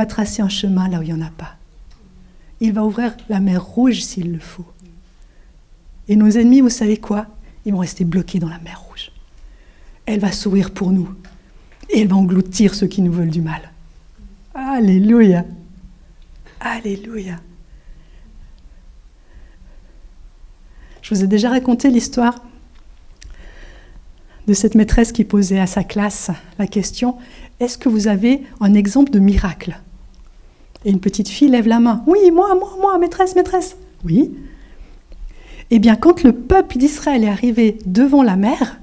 va tracer un chemin là où il n'y en a pas. Il va ouvrir la mer Rouge s'il le faut. Et nos ennemis, vous savez quoi? Ils vont rester bloqués dans la mer Rouge. Elle va s'ouvrir pour nous. Et elle va engloutir ceux qui nous veulent du mal. Alléluia. Alléluia. Je vous ai déjà raconté l'histoire de cette maîtresse qui posait à sa classe la question « Est-ce que vous avez un exemple de miracle ?» Et une petite fille lève la main. « Oui, moi, maîtresse. » « Oui. » Eh bien, quand le peuple d'Israël est arrivé devant la mer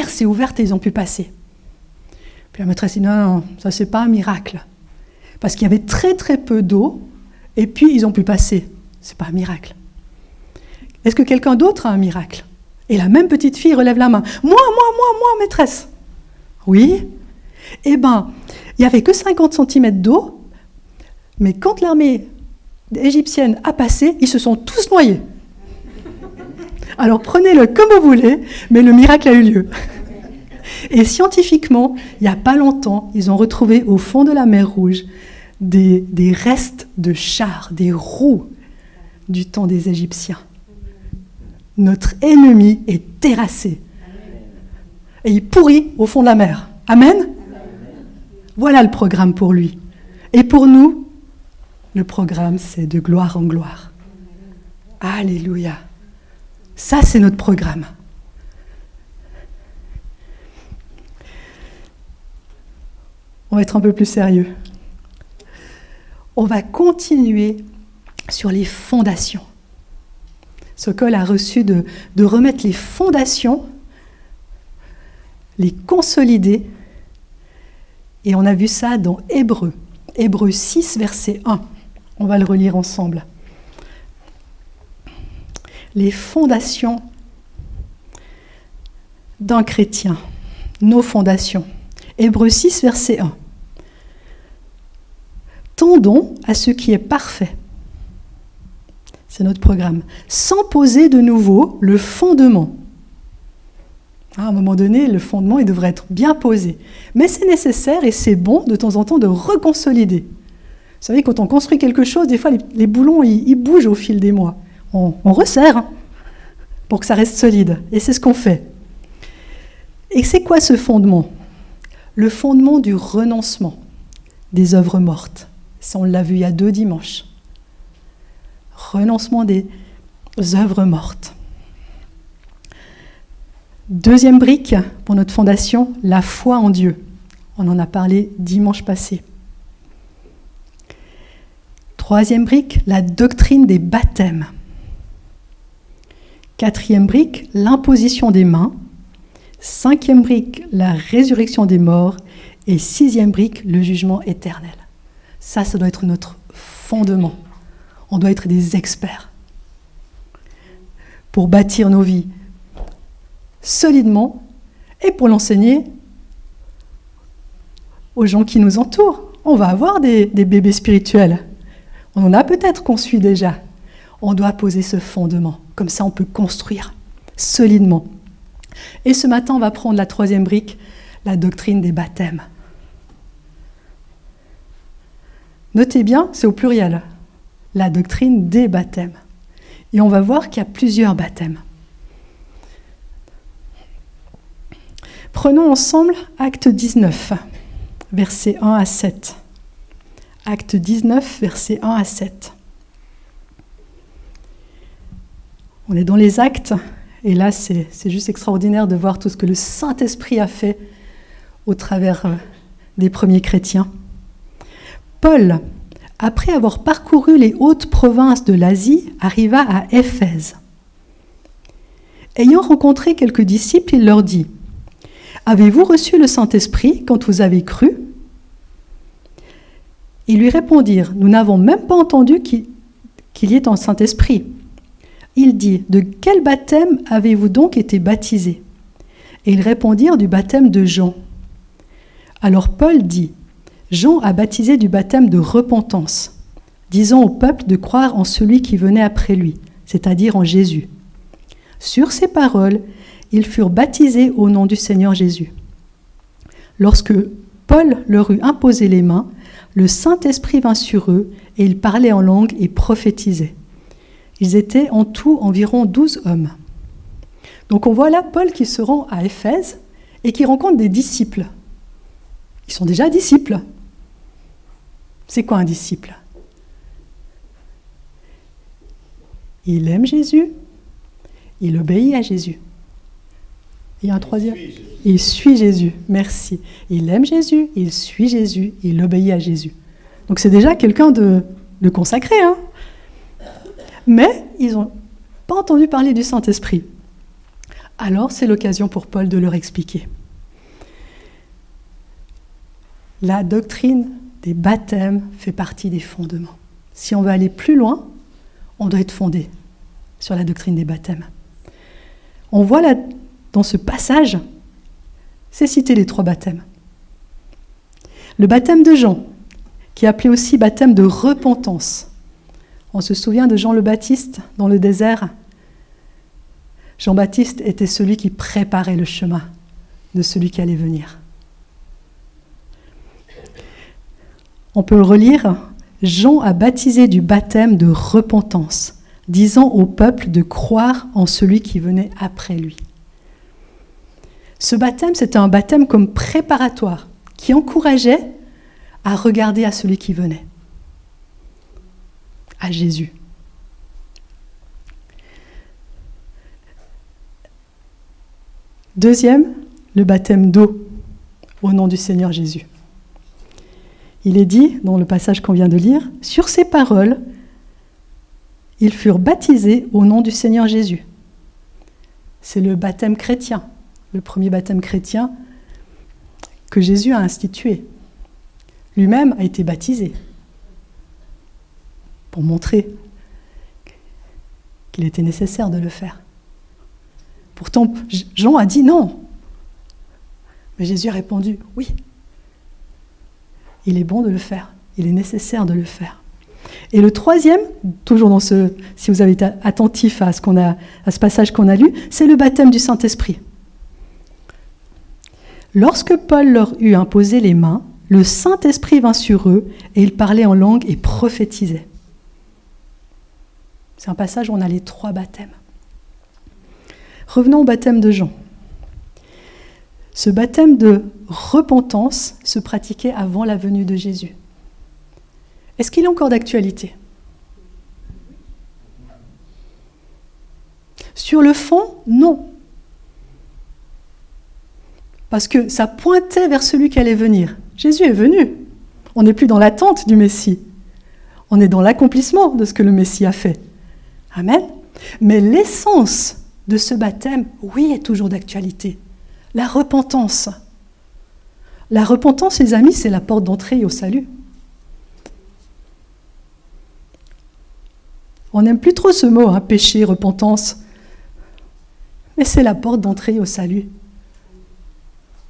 s'est ouverte et ils ont pu passer. Puis la maîtresse dit « Non, ça c'est pas un miracle. » Parce qu'il y avait très très peu d'eau et puis ils ont pu passer. C'est pas un miracle. Est-ce que quelqu'un d'autre a un miracle? Et la même petite fille relève la main. Moi, maîtresse. Oui. Eh bien, il n'y avait que 50 cm d'eau, mais quand l'armée égyptienne a passé, ils se sont tous noyés. Alors prenez-le comme vous voulez, mais le miracle a eu lieu. Et scientifiquement, il n'y a pas longtemps, ils ont retrouvé au fond de la mer Rouge des restes de chars, des roues du temps des Égyptiens. Notre ennemi est terrassé. Et il pourrit au fond de la mer. Amen? Voilà le programme pour lui. Et pour nous, le programme, c'est de gloire en gloire. Alléluia. Ça, c'est notre programme. On va être un peu plus sérieux. On va continuer sur les fondations. Sokol a reçu de remettre les fondations, les consolider. Et on a vu ça dans Hébreux 6, verset 1. On va le relire ensemble. Les fondations d'un chrétien, nos fondations. Hébreux 6, verset 1. Tendons à ce qui est parfait. C'est notre programme. Sans poser de nouveau le fondement. À un moment donné, le fondement, il devrait être bien posé. Mais c'est nécessaire et c'est bon de temps en temps de reconsolider. Vous savez, quand on construit quelque chose, des fois, les boulons, ils bougent au fil des mois. On resserre pour que ça reste solide. Et c'est ce qu'on fait. Et c'est quoi ce fondement? Le fondement du renoncement des œuvres mortes. Ça, on l'a vu il y a 2 dimanches. Renoncement des œuvres mortes. Deuxième brique pour notre fondation, la foi en Dieu. On en a parlé dimanche passé. Troisième brique, la doctrine des baptêmes. Quatrième brique, l'imposition des mains. Cinquième brique, la résurrection des morts. Et sixième brique, le jugement éternel. Ça doit être notre fondement. On doit être des experts pour bâtir nos vies solidement et pour l'enseigner aux gens qui nous entourent. On va avoir des bébés spirituels. On en a peut-être qu'on suit déjà. On doit poser ce fondement. Comme ça, on peut construire solidement. Et ce matin, on va prendre la troisième brique, la doctrine des baptêmes. Notez bien, c'est au pluriel. La doctrine des baptêmes. Et on va voir qu'il y a plusieurs baptêmes. Prenons ensemble Acte 19, versets 1 à 7. Acte 19, versets 1 à 7. On est dans les actes, et là, c'est juste extraordinaire de voir tout ce que le Saint-Esprit a fait au travers des premiers chrétiens. Paul, après avoir parcouru les hautes provinces de l'Asie, arriva à Éphèse. Ayant rencontré quelques disciples, il leur dit : « Avez-vous reçu le Saint-Esprit quand vous avez cru ?» Ils lui répondirent : « Nous n'avons même pas entendu qu'il y ait un Saint-Esprit. » Il dit : « De quel baptême avez-vous donc été baptisés ?» Et ils répondirent : « Du baptême de Jean. » Alors Paul dit : « Jean a baptisé du baptême de repentance, disant au peuple de croire en celui qui venait après lui, c'est-à-dire en Jésus. » Sur ces paroles, ils furent baptisés au nom du Seigneur Jésus. Lorsque Paul leur eut imposé les mains, le Saint-Esprit vint sur eux et ils parlaient en langue et prophétisaient. Ils étaient en tout environ 12 hommes. Donc on voit là Paul qui se rend à Éphèse et qui rencontre des disciples. Ils sont déjà disciples. C'est quoi un disciple? Il aime Jésus, il obéit à Jésus. Il y a un troisième. Il suit Jésus, merci. Il aime Jésus, il suit Jésus, il obéit à Jésus. Donc c'est déjà quelqu'un de consacré. Hein. Mais ils n'ont pas entendu parler du Saint-Esprit. Alors c'est l'occasion pour Paul de leur expliquer. La doctrine des baptêmes fait partie des fondements. Si on veut aller plus loin, on doit être fondé sur la doctrine des baptêmes. On voit là, dans ce passage, c'est cité les 3 baptêmes. Le baptême de Jean, qui est appelé aussi baptême de repentance. On se souvient de Jean le Baptiste dans le désert. Jean-Baptiste était celui qui préparait le chemin de celui qui allait venir. On peut le relire. Jean a baptisé du baptême de repentance, disant au peuple de croire en celui qui venait après lui. Ce baptême, c'était un baptême comme préparatoire, qui encourageait à regarder à celui qui venait, à Jésus. Deuxième, le baptême d'eau, au nom du Seigneur Jésus. Il est dit, dans le passage qu'on vient de lire, « Sur ces paroles, ils furent baptisés au nom du Seigneur Jésus. » C'est le baptême chrétien, le premier baptême chrétien que Jésus a institué. Lui-même a été baptisé pour montrer qu'il était nécessaire de le faire. Pourtant, Jean a dit non. Mais Jésus a répondu oui. Il est bon de le faire. Il est nécessaire de le faire. Et le troisième, toujours dans ce, si vous avez été attentif à ce passage qu'on a lu, c'est le baptême du Saint-Esprit. Lorsque Paul leur eut imposé les mains, le Saint-Esprit vint sur eux et ils parlaient en langue et prophétisaient. C'est un passage où on a les 3 baptêmes. Revenons au baptême de Jean. Ce baptême de repentance se pratiquait avant la venue de Jésus. Est-ce qu'il est encore d'actualité? Sur le fond, non. Parce que ça pointait vers celui qui allait venir. Jésus est venu. On n'est plus dans l'attente du Messie. On est dans l'accomplissement de ce que le Messie a fait. Amen. Mais l'essence de ce baptême, oui, est toujours d'actualité. La repentance. La repentance, les amis, c'est la porte d'entrée au salut. On n'aime plus trop ce mot, hein, péché, repentance. Mais c'est la porte d'entrée au salut.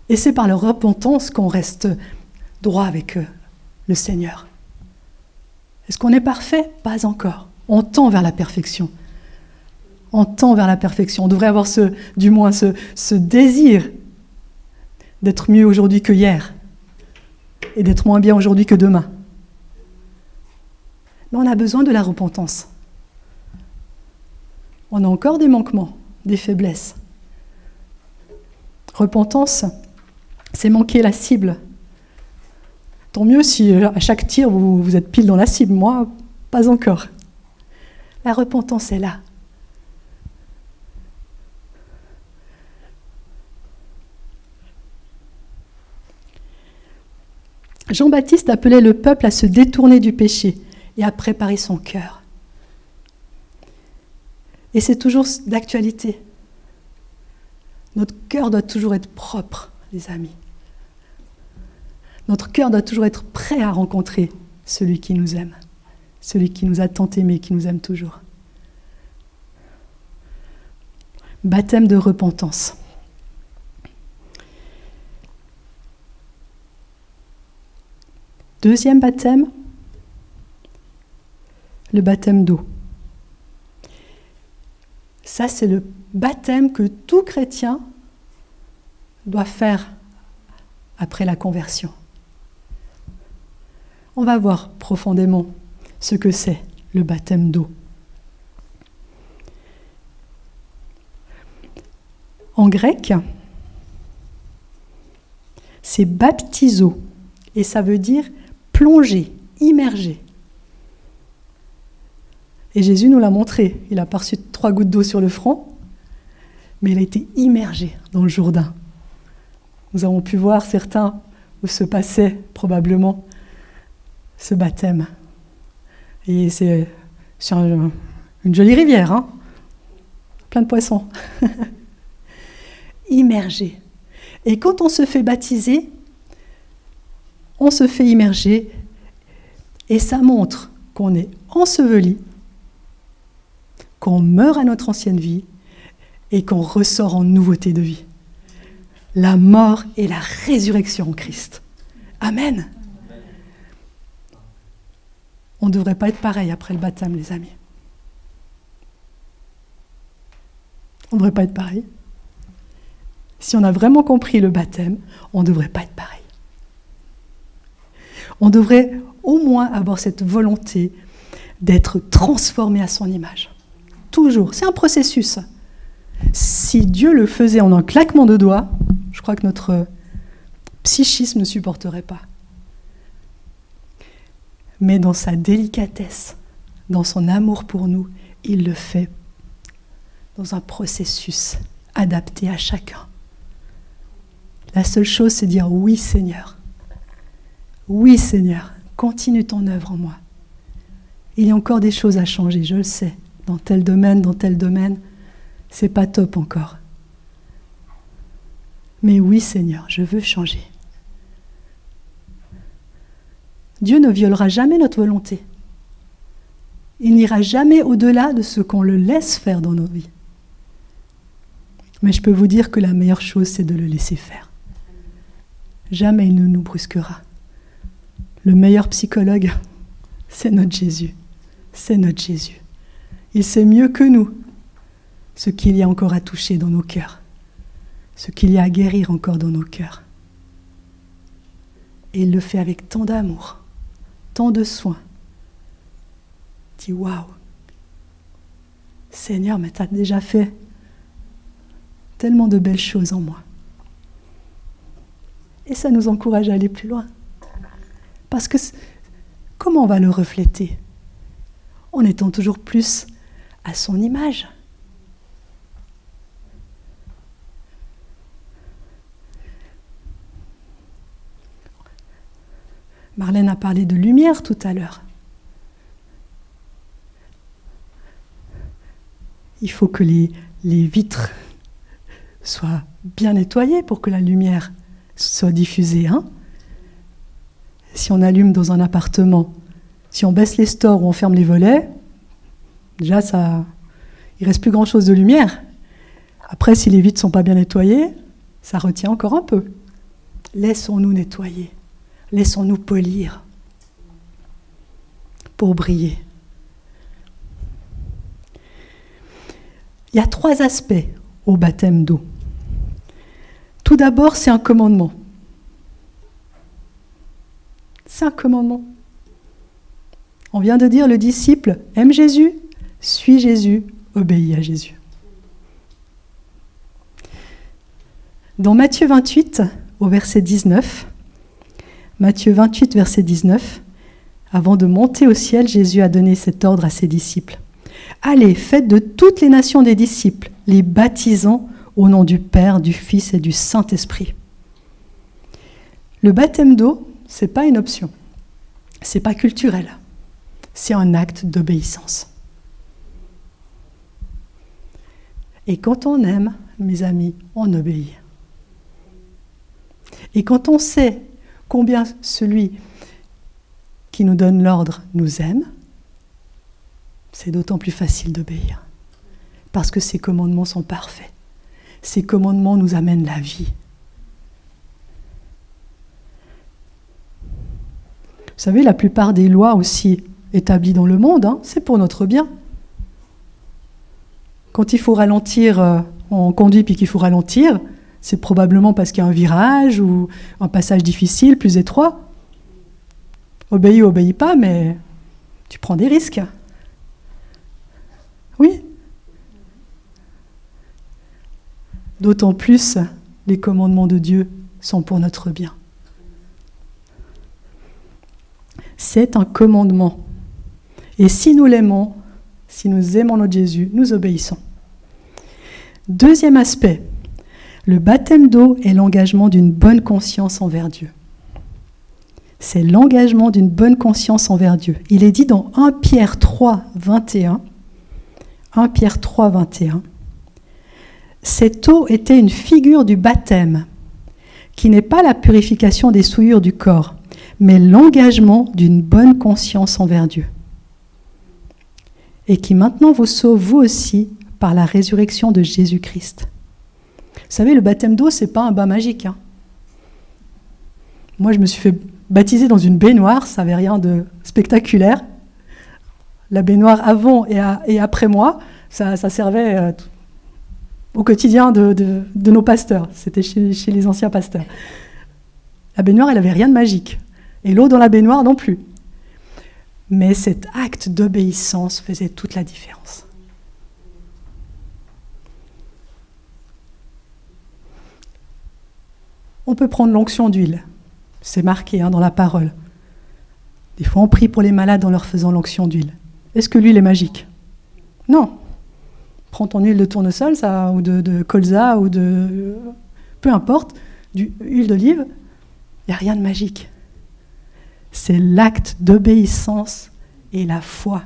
Et c'est par la repentance qu'on reste droit avec le Seigneur. Est-ce qu'on est parfait? Pas encore. On tend vers la perfection. On tend vers la perfection. On devrait avoir du moins ce désir d'être mieux aujourd'hui que hier et d'être moins bien aujourd'hui que demain. Mais on a besoin de la repentance. On a encore des manquements, des faiblesses. Repentance, c'est manquer la cible. Tant mieux si à chaque tir, vous êtes pile dans la cible. Moi, pas encore. La repentance est là. Jean-Baptiste appelait le peuple à se détourner du péché et à préparer son cœur. Et c'est toujours d'actualité. Notre cœur doit toujours être propre, les amis. Notre cœur doit toujours être prêt à rencontrer celui qui nous aime, celui qui nous a tant aimés, qui nous aime toujours. Baptême de repentance. Deuxième baptême, le baptême d'eau. Ça, c'est le baptême que tout chrétien doit faire après la conversion. On va voir profondément ce que c'est le baptême d'eau. En grec, c'est baptizo, et ça veut dire plonger, immerger. Et Jésus nous l'a montré. Il a pas reçu 3 gouttes d'eau sur le front, mais il a été immergé dans le Jourdain. Nous avons pu voir certains où se passait probablement ce baptême. Et c'est sur une jolie rivière, hein, plein de poissons. Immergé. Et quand on se fait baptiser, on se fait immerger, et ça montre qu'on est enseveli, qu'on meurt à notre ancienne vie et qu'on ressort en nouveauté de vie. La mort et la résurrection en Christ. Amen. On ne devrait pas être pareil après le baptême, les amis. On ne devrait pas être pareil. Si on a vraiment compris le baptême, on ne devrait pas être pareil. On devrait au moins avoir cette volonté d'être transformé à son image. Toujours. C'est un processus. Si Dieu le faisait en un claquement de doigts, je crois que notre psychisme ne supporterait pas. Mais dans sa délicatesse, dans son amour pour nous, il le fait dans un processus adapté à chacun. La seule chose, c'est dire oui Seigneur. Oui Seigneur, continue ton œuvre en moi. Il y a encore des choses à changer, je le sais. Dans tel domaine, c'est pas top encore. Mais oui Seigneur, je veux changer. Dieu ne violera jamais notre volonté. Il n'ira jamais au-delà de ce qu'on le laisse faire dans nos vies. Mais je peux vous dire que la meilleure chose, c'est de le laisser faire. Jamais il ne nous brusquera. Le meilleur psychologue, c'est notre Jésus. C'est notre Jésus. Il sait mieux que nous ce qu'il y a encore à toucher dans nos cœurs, ce qu'il y a à guérir encore dans nos cœurs. Et il le fait avec tant d'amour, tant de soin. Il dit, waouh, Seigneur, mais tu as déjà fait tellement de belles choses en moi. Et ça nous encourage à aller plus loin. Parce que comment on va le refléter? En étant toujours plus à son image. Marlène a parlé de lumière tout à l'heure. Il faut que les vitres soient bien nettoyées pour que la lumière soit diffusée. Hein? Si on allume dans un appartement, si on baisse les stores ou on ferme les volets, déjà il ne reste plus grand-chose de lumière. Après, si les vitres ne sont pas bien nettoyées, ça retient encore un peu. Laissons-nous nettoyer. Laissons-nous polir pour briller. Il y a 3 aspects au baptême d'eau. Tout d'abord, c'est un commandement. C'est un commandement. On vient de dire, le disciple aime Jésus, suit Jésus, obéit à Jésus. Dans Matthieu 28, au verset 19, Matthieu 28, verset 19, avant de monter au ciel, Jésus a donné cet ordre à ses disciples. « Allez, faites de toutes les nations des disciples, les baptisant au nom du Père, du Fils et du Saint-Esprit. » Le baptême d'eau, ce n'est pas une option, ce n'est pas culturel, c'est un acte d'obéissance. Et quand on aime, mes amis, on obéit. Et quand on sait combien celui qui nous donne l'ordre nous aime, c'est d'autant plus facile d'obéir. Parce que ces commandements sont parfaits. Ces commandements nous amènent la vie. Vous savez, la plupart des lois aussi établies dans le monde, c'est pour notre bien. Quand il faut ralentir, on conduit puis qu'il faut ralentir, c'est probablement parce qu'il y a un virage ou un passage difficile, plus étroit. Obéis ou obéis pas, mais tu prends des risques. Oui. D'autant plus, les commandements de Dieu sont pour notre bien. C'est un commandement. Et si nous l'aimons, si nous aimons notre Jésus, nous obéissons. Deuxième aspect, le baptême d'eau est l'engagement d'une bonne conscience envers Dieu. C'est l'engagement d'une bonne conscience envers Dieu. Il est dit dans 1 Pierre 3, 21, 1 Pierre 3, 21, cette eau était une figure du baptême, qui n'est pas la purification des souillures du corps, mais l'engagement d'une bonne conscience envers Dieu. Et qui maintenant vous sauve vous aussi par la résurrection de Jésus-Christ. Vous savez, le baptême d'eau, ce n'est pas un bain magique. Moi, je me suis fait baptiser dans une baignoire, ça n'avait rien de spectaculaire. La baignoire avant et après moi, ça servait au quotidien de nos pasteurs. C'était chez les anciens pasteurs. La baignoire, elle n'avait rien de magique. Et l'eau dans la baignoire non plus. Mais cet acte d'obéissance faisait toute la différence. On peut prendre l'onction d'huile. C'est marqué dans la parole. Des fois, on prie pour les malades en leur faisant l'onction d'huile. Est-ce que l'huile est magique? Non. Prends ton huile de tournesol ou de colza ou de... peu importe, huile d'olive, il n'y a rien de magique. C'est l'acte d'obéissance et la foi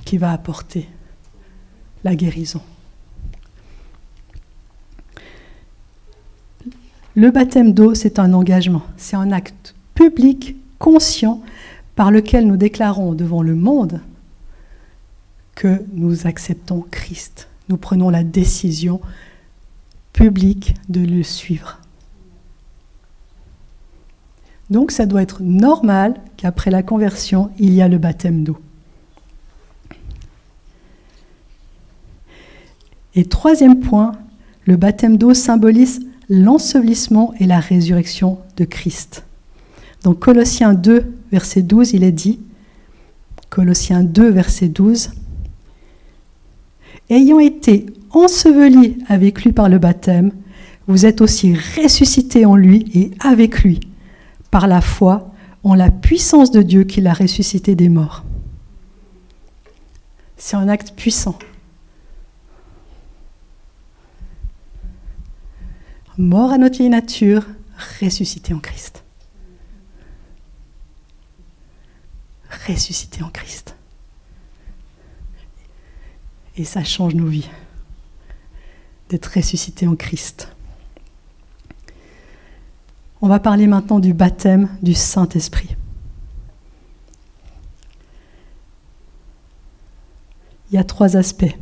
qui va apporter la guérison. Le baptême d'eau, c'est un engagement, c'est un acte public, conscient, par lequel nous déclarons devant le monde que nous acceptons Christ. Nous prenons la décision publique de le suivre. Donc ça doit être normal qu'après la conversion, il y a le baptême d'eau. Et troisième point, le baptême d'eau symbolise l'ensevelissement et la résurrection de Christ. Dans Colossiens 2, verset 12, il est dit, Colossiens 2, verset 12, « Ayant été ensevelis avec lui par le baptême, vous êtes aussi ressuscités en lui et avec lui, par la foi en la puissance de Dieu qui l'a ressuscité des morts. » C'est un acte puissant. Mort à notre vieille nature, ressuscité en Christ. Ressuscité en Christ. Et ça change nos vies, d'être ressuscité en Christ. On va parler maintenant du baptême du Saint-Esprit. Il y a 3 aspects.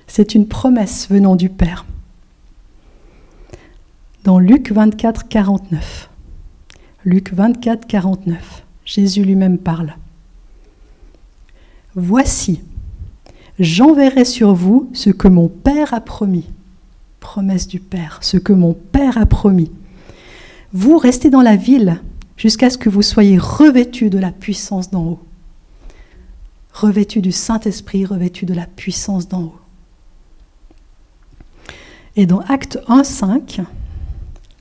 C'est une promesse venant du Père. Dans Luc 24, 49. Luc 24, 49. Jésus lui-même parle. « Voici, j'enverrai sur vous ce que mon Père a promis. » Promesse du Père, ce que mon Père a promis. « Vous restez dans la ville jusqu'à ce que vous soyez revêtus de la puissance d'en haut. » Revêtus du Saint-Esprit, revêtus de la puissance d'en haut. Et dans Acte 1, 5,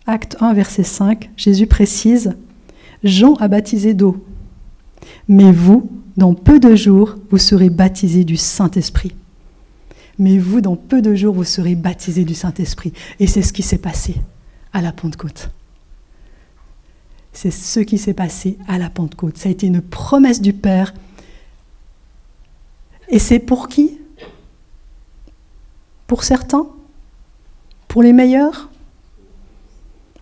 Acte 1, verset 5, Jésus précise « Jean a baptisé d'eau, mais vous, dans peu de jours, vous serez baptisés du Saint-Esprit. » Mais vous, dans peu de jours, vous serez baptisés du Saint-Esprit. Et c'est ce qui s'est passé à la Pentecôte. C'est ce qui s'est passé à la Pentecôte. Ça a été une promesse du Père. Et c'est pour qui? Pour certains? Pour les meilleurs?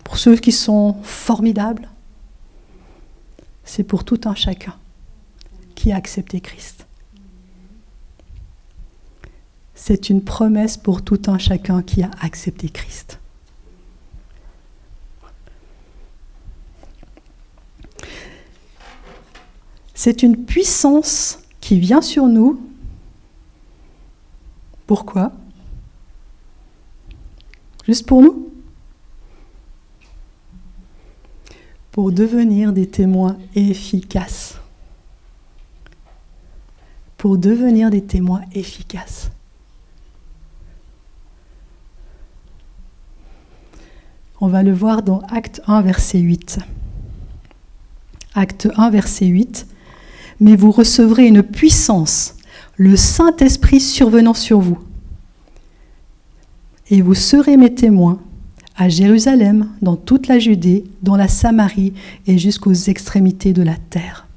Pour ceux qui sont formidables? C'est pour tout un chacun qui a accepté Christ. C'est une promesse pour tout un chacun qui a accepté Christ. C'est une puissance qui vient sur nous. Pourquoi? Juste pour nous? pour devenir des témoins efficaces. Pour devenir des témoins efficaces. On va le voir dans Acte 1, verset 8. Acte 1, verset 8. « Mais vous recevrez une puissance, le Saint-Esprit survenant sur vous. Et vous serez mes témoins à Jérusalem, dans toute la Judée, dans la Samarie et jusqu'aux extrémités de la terre. »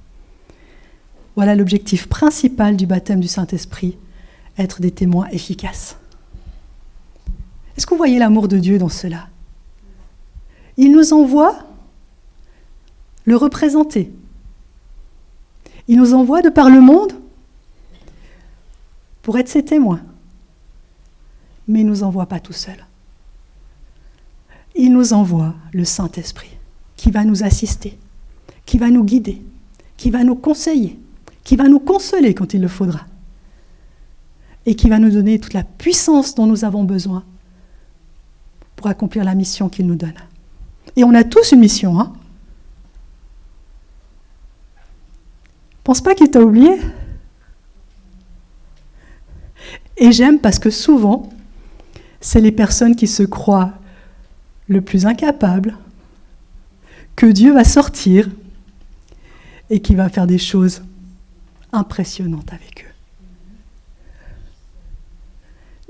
Voilà l'objectif principal du baptême du Saint-Esprit, être des témoins efficaces. Est-ce que vous voyez l'amour de Dieu dans cela ? Il nous envoie le représenter. Il nous envoie de par le monde pour être ses témoins. Mais il ne nous envoie pas tout seul. Il nous envoie le Saint-Esprit qui va nous assister, qui va nous guider, qui va nous conseiller, qui va nous consoler quand il le faudra et qui va nous donner toute la puissance dont nous avons besoin pour accomplir la mission qu'il nous donne. Et on a tous une mission, hein ? Pense pas qu'il t'a oublié. Et j'aime parce que souvent, c'est les personnes qui se croient le plus incapables que Dieu va sortir et qui va faire des choses impressionnantes avec eux.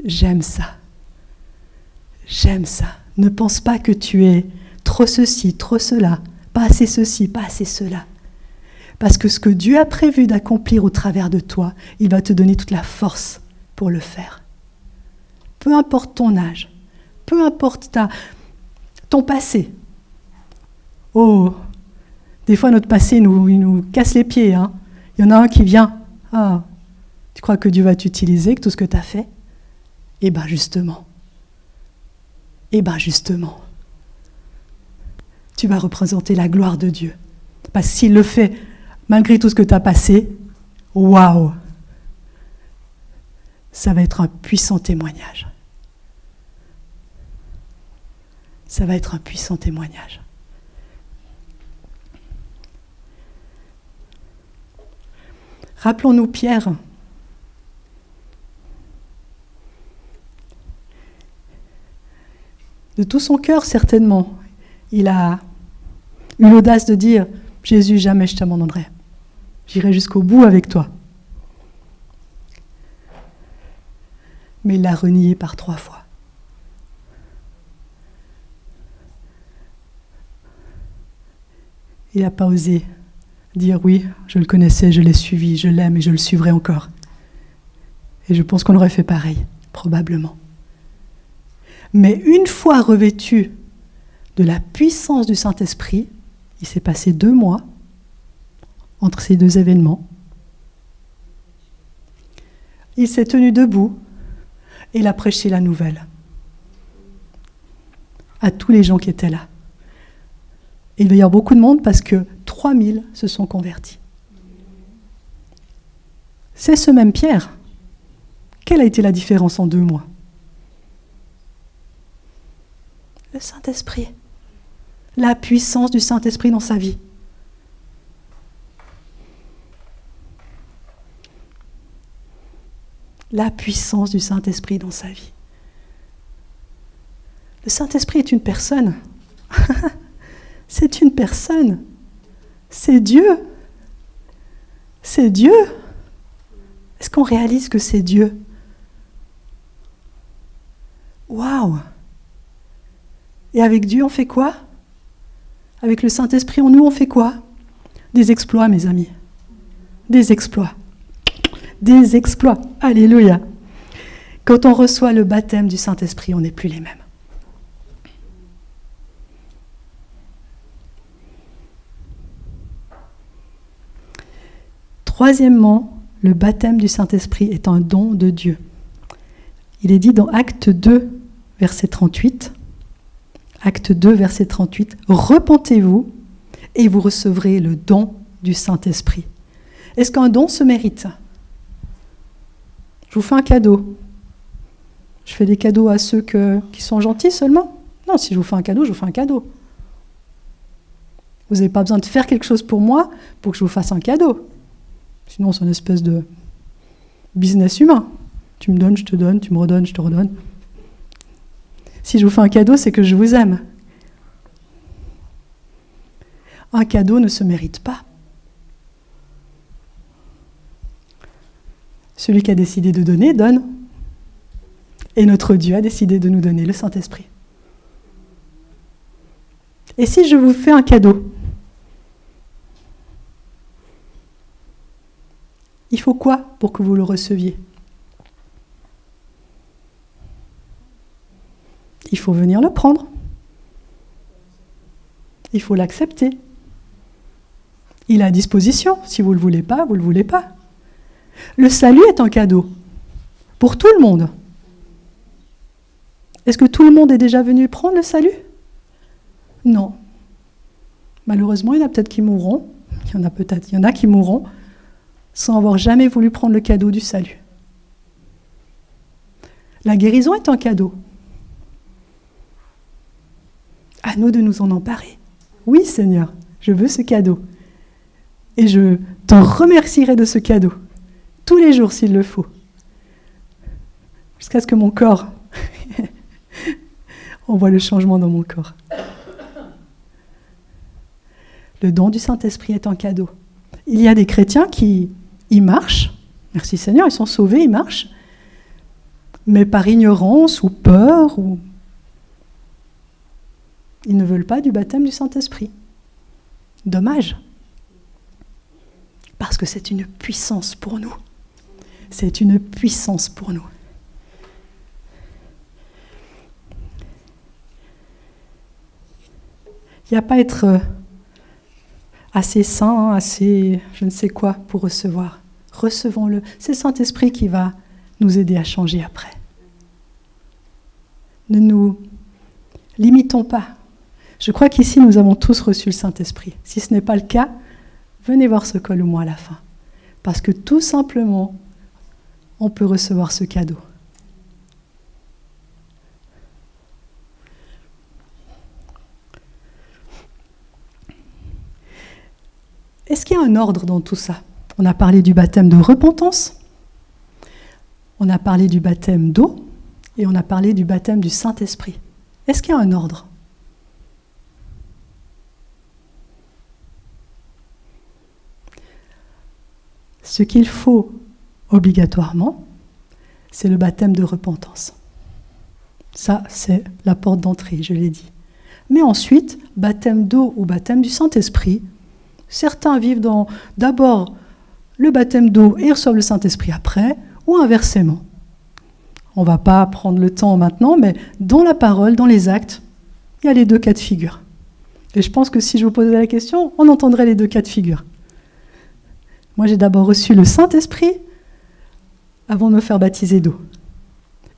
J'aime ça. J'aime ça. Ne pense pas que tu es trop ceci, trop cela, pas assez ceci, pas assez cela. Parce que ce que Dieu a prévu d'accomplir au travers de toi, il va te donner toute la force pour le faire. Peu importe ton âge, peu importe ton passé. Oh, des fois notre passé il nous casse les pieds. Hein. Il y en a un qui vient. Ah, tu crois que Dieu va t'utiliser, que tout ce que tu as fait ? Eh bien justement, tu vas représenter la gloire de Dieu. Parce que s'il le fait, malgré tout ce que tu as passé, waouh, ça va être un puissant témoignage. Ça va être un puissant témoignage. Rappelons-nous Pierre. De tout son cœur, certainement, il a eu l'audace de dire « Jésus, jamais je t'abandonnerai. J'irai jusqu'au bout avec toi. » Mais il l'a renié par 3 fois. Il n'a pas osé dire « Oui, je le connaissais, je l'ai suivi, je l'aime et je le suivrai encore. » Et je pense qu'on aurait fait pareil, probablement. Mais une fois revêtu de la puissance du Saint-Esprit, il s'est passé 2 mois entre ces 2 événements. Il s'est tenu debout et il a prêché la nouvelle à tous les gens qui étaient là. Il va y avoir beaucoup de monde parce que 3000 se sont convertis. C'est ce même Pierre. Quelle a été la différence en 2 mois ? Le Saint-Esprit. La puissance du Saint-Esprit dans sa vie. La puissance du Saint-Esprit dans sa vie. Le Saint-Esprit est une personne. C'est une personne. C'est Dieu. C'est Dieu. Est-ce qu'on réalise que c'est Dieu ? Waouh ! Et avec Dieu, on fait quoi ? Avec le Saint-Esprit en nous, on fait quoi ? Des exploits, mes amis. Des exploits. Des exploits. Alléluia. Quand on reçoit le baptême du Saint-Esprit, on n'est plus les mêmes. Troisièmement, le baptême du Saint-Esprit est un don de Dieu. Il est dit dans Acte 2, verset 38. Acte 2, verset 38. « Repentez-vous et vous recevrez le don du Saint-Esprit. » Est-ce qu'un don se mérite ? Je vous fais un cadeau. Je fais des cadeaux à ceux qui sont gentils seulement ? Non, si je vous fais un cadeau, je vous fais un cadeau. Vous n'avez pas besoin de faire quelque chose pour moi pour que je vous fasse un cadeau. Sinon, c'est une espèce de business humain. Tu me donnes, je te donne, tu me redonnes, je te redonne. Si je vous fais un cadeau, c'est que je vous aime. Un cadeau ne se mérite pas. Celui qui a décidé de donner, donne. Et notre Dieu a décidé de nous donner le Saint-Esprit. Et si je vous fais un cadeau, il faut quoi pour que vous le receviez? Il faut venir le prendre. Il faut l'accepter. Il est à disposition. Si vous ne le voulez pas, vous ne le voulez pas. Le salut est un cadeau pour tout le monde. Est-ce que tout le monde est déjà venu prendre le salut? Non. Malheureusement, il y en a peut-être qui mourront. Il y en a qui mourront sans avoir jamais voulu prendre le cadeau du salut. La guérison est un cadeau. À nous de nous en emparer. Oui, Seigneur, je veux ce cadeau. Et je t'en remercierai de ce cadeau, tous les jours s'il le faut. Jusqu'à ce que mon corps, on voit le changement dans mon corps. Le don du Saint-Esprit est un cadeau. Il y a des chrétiens qui y marchent, merci Seigneur, ils sont sauvés, ils marchent, mais par ignorance ou peur, ou ils ne veulent pas du baptême du Saint-Esprit. Dommage. Parce que c'est une puissance pour nous. C'est une puissance pour nous. Il n'y a pas à être assez saint, assez je ne sais quoi pour recevoir. Recevons-le. C'est le Saint-Esprit qui va nous aider à changer après. Ne nous limitons pas. Je crois qu'ici, nous avons tous reçu le Saint-Esprit. Si ce n'est pas le cas, venez voir ce col ou moi à la fin. Parce que tout simplement, on peut recevoir ce cadeau. Est-ce qu'il y a un ordre dans tout ça? On a parlé du baptême de repentance, on a parlé du baptême d'eau, et on a parlé du baptême du Saint-Esprit. Est-ce qu'il y a un ordre? Ce qu'il faut obligatoirement, c'est le baptême de repentance. Ça, c'est la porte d'entrée, je l'ai dit. Mais ensuite, baptême d'eau ou baptême du Saint-Esprit, certains vivent d'abord le baptême d'eau et reçoivent le Saint-Esprit après, ou inversement. On ne va pas prendre le temps maintenant, mais dans la parole, dans les actes, il y a les deux cas de figure. Et je pense que si je vous posais la question, on entendrait les deux cas de figure. Moi, j'ai d'abord reçu le Saint-Esprit avant de me faire baptiser d'eau.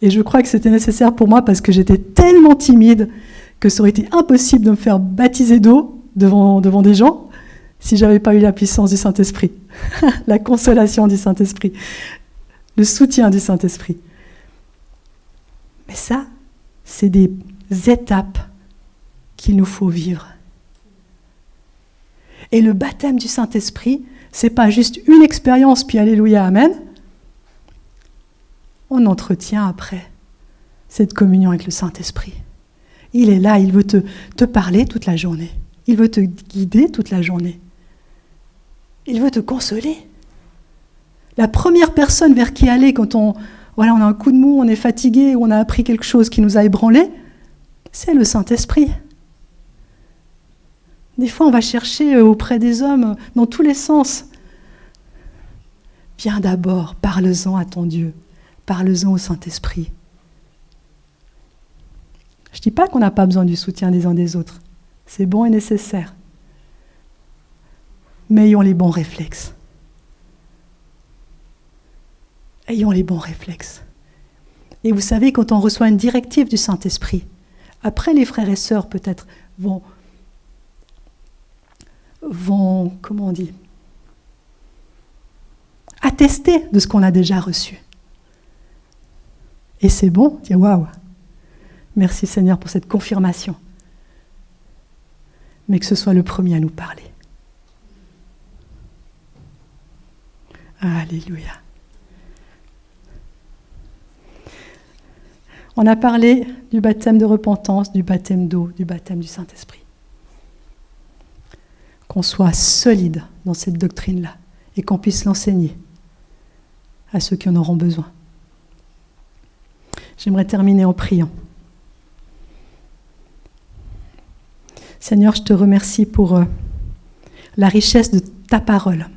Et je crois que c'était nécessaire pour moi parce que j'étais tellement timide que ça aurait été impossible de me faire baptiser d'eau devant des gens si je n'avais pas eu la puissance du Saint-Esprit, la consolation du Saint-Esprit, le soutien du Saint-Esprit. Mais ça, c'est des étapes qu'il nous faut vivre. Et le baptême du Saint-Esprit, c'est pas juste une expérience, puis alléluia, amen. On entretient après cette communion avec le Saint-Esprit. Il est là, il veut te parler toute la journée. Il veut te guider toute la journée. Il veut te consoler. La première personne vers qui aller quand on a un coup de mou, on est fatigué, ou on a appris quelque chose qui nous a ébranlés, c'est le Saint-Esprit. Des fois, on va chercher auprès des hommes dans tous les sens. Viens d'abord, parle-en à ton Dieu, parle-en au Saint-Esprit. Je ne dis pas qu'on n'a pas besoin du soutien des uns des autres. C'est bon et nécessaire. Mais ayons les bons réflexes. Ayons les bons réflexes. Et vous savez, quand on reçoit une directive du Saint-Esprit, après les frères et sœurs peut-être vont comment on dit, attester de ce qu'on a déjà reçu. Et c'est bon, dire waouh, merci Seigneur pour cette confirmation. mais que ce soit le premier à nous parler. Alléluia. On a parlé du baptême de repentance, du baptême d'eau, du baptême du Saint-Esprit. Qu'on soit solide dans cette doctrine-là et qu'on puisse l'enseigner à ceux qui en auront besoin. J'aimerais terminer en priant. Seigneur, je te remercie pour la richesse de ta parole.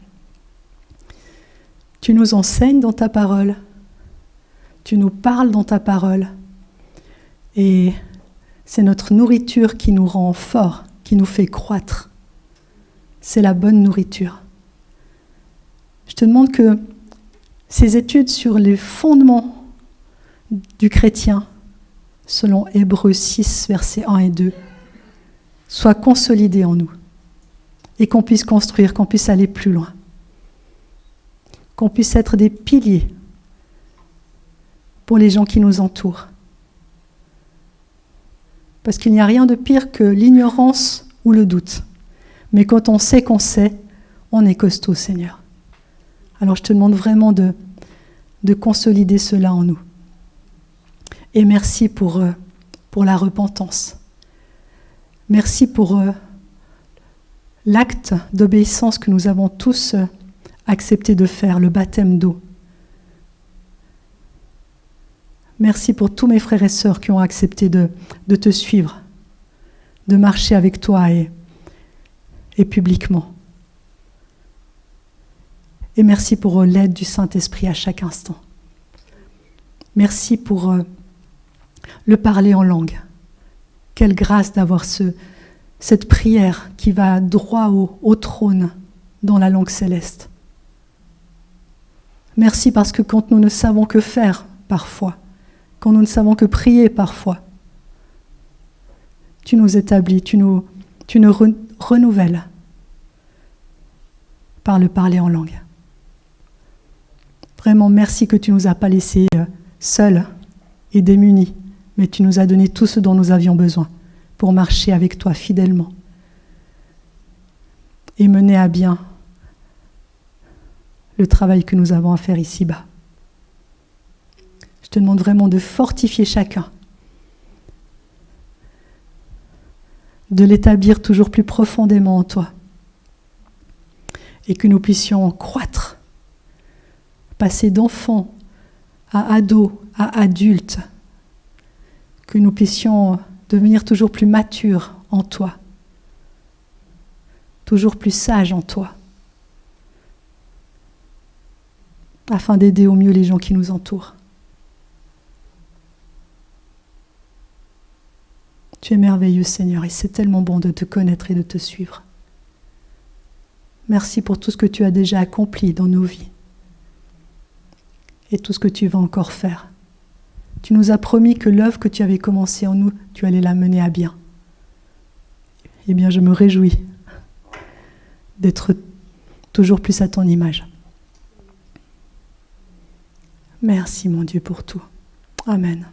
Tu nous enseignes dans ta parole, tu nous parles dans ta parole, et c'est notre nourriture qui nous rend forts, qui nous fait croître. C'est la bonne nourriture. Je te demande que ces études sur les fondements du chrétien, selon Hébreux 6, versets 1 et 2, soient consolidées en nous et qu'on puisse construire, qu'on puisse aller plus loin, qu'on puisse être des piliers pour les gens qui nous entourent. Parce qu'il n'y a rien de pire que l'ignorance ou le doute. Mais quand on sait qu'on sait, on est costaud, Seigneur. Alors je te demande vraiment de consolider cela en nous. Et merci pour la repentance. Merci pour l'acte d'obéissance que nous avons tous accepté de faire, le baptême d'eau. Merci pour tous mes frères et sœurs qui ont accepté de te suivre, de marcher avec toi et publiquement. Et merci pour l'aide du Saint-Esprit à chaque instant. Merci pour le parler en langue. Quelle grâce d'avoir cette prière qui va droit au trône dans la langue céleste. Merci parce que quand nous ne savons que faire parfois, quand nous ne savons que prier parfois, tu nous établis, tu nous renouvelles par le parler en langue. Vraiment, merci que tu ne nous as pas laissés seuls et démunis, mais tu nous as donné tout ce dont nous avions besoin pour marcher avec toi fidèlement et mener à bien le travail que nous avons à faire ici-bas. Je te demande vraiment de fortifier chacun, de l'établir toujours plus profondément en toi et que nous puissions croître, passer d'enfants à ados, à adultes, que nous puissions devenir toujours plus matures en toi, toujours plus sages en toi, afin d'aider au mieux les gens qui nous entourent. Tu es merveilleux, Seigneur, et c'est tellement bon de te connaître et de te suivre. Merci pour tout ce que tu as déjà accompli dans nos vies et tout ce que tu vas encore faire. Tu nous as promis que l'œuvre que tu avais commencée en nous, tu allais la mener à bien. Eh bien, je me réjouis d'être toujours plus à ton image. Merci, mon Dieu, pour tout. Amen.